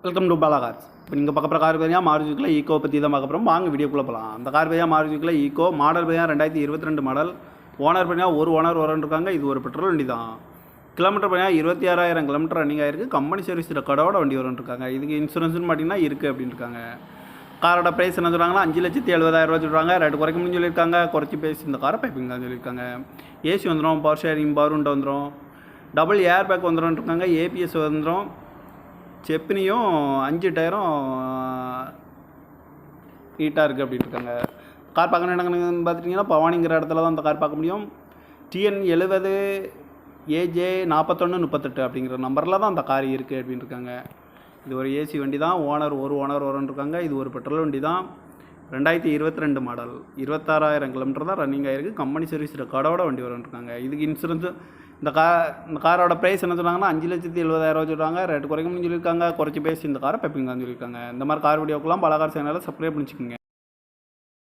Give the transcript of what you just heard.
Welcome to Bala cars. இப்போ நீங்கள் பார்க்க போகிற கார் பையா மாருதிக்குள்ள ஈக்கோ பற்றி தான் பார்க்க போகிறோம். வாங்க வீடியோக்குள்ளே போகலாம். அந்த கார் பையா மாருதிக்குள்ள ஈக்கோ மாடல் பையா 2022 மாடல். ஓனர் பையா ஒரு ஓனர் வரன்ருக்காங்க. இது ஒரு பெட்ரோல் வண்டி தான். கிலோமீட்டர் பையா 26,000 கிலோமீட்டர் ரன்னிங் ஆயிருக்கு. கம்பெனி சர்வீஸ் ரெக்கார்டோட வண்டி வரன்ருக்காங்க. இதுக்கு இன்சூரன்ஸ்னு பார்த்தீங்கன்னா இருக்குது அப்படின்னு இருக்காங்க. காரோட ப்ரைஸ் என்ன சொல்கிறாங்கன்னா 5,70,000 சொல்கிறாங்க. ரேட்டு குறைக்க முடியும்னு சொல்லியிருக்காங்க. குறைச்சி பேசி இந்த காரை பைப்பிங் தான் சொல்லியிருக்காங்க. ஏசி வந்துடும், பவர் ஷேரிங் பவர் விண்டோ வந்துடும், டபுள் ஏர் பேக் வந்துடும் இருக்காங்க. ஏபிஎஸ் வந்துடும், செப்னியும் 5 டயரும் நீட்டாக இருக்குது அப்படின்னு இருக்காங்க. கார் பார்க்கணும் என்னங்கன்னு பார்த்துட்டிங்கன்னா பவானிங்கிற இடத்துல தான் அந்த கார் பார்க்க முடியும். TN 70 AJ 4138 அப்படிங்கிற நம்பரில் தான் அந்த கார் இருக்குது அப்படின்னு இருக்காங்க. இது ஒரு ஏசி வண்டி தான். ஒரு ஓனர் வரன்ருக்காங்க. இது ஒரு பெட்ரோல் வண்டி தான். 2022 மாடல். 26,000 கிலோமீட்டர் தான் ரன்னிங் ஆகிருக்கு. கம்பெனி சர்வீஸ் ரெக்கார்டோட வண்டி வரன்ருக்காங்க. இதுக்கு இன்சூரன்ஸு இந்த காரோட ப்ரைஸ் என்ன சொன்னாங்கன்னா 5,70,000 சொல்கிறாங்க. ரேட்டு குறைக்கணும்னு சொல்லியிருக்காங்க. குறைச்சி பேசி இந்த காரை பைப்பிங் தான் சொல்லியிருக்காங்க. இந்த மாதிரி கார் வீடியோக்கெல்லாம் பல கார் சேனலில் சப்ஸ்கிரைப் பண்ணிச்சுக்கோங்க.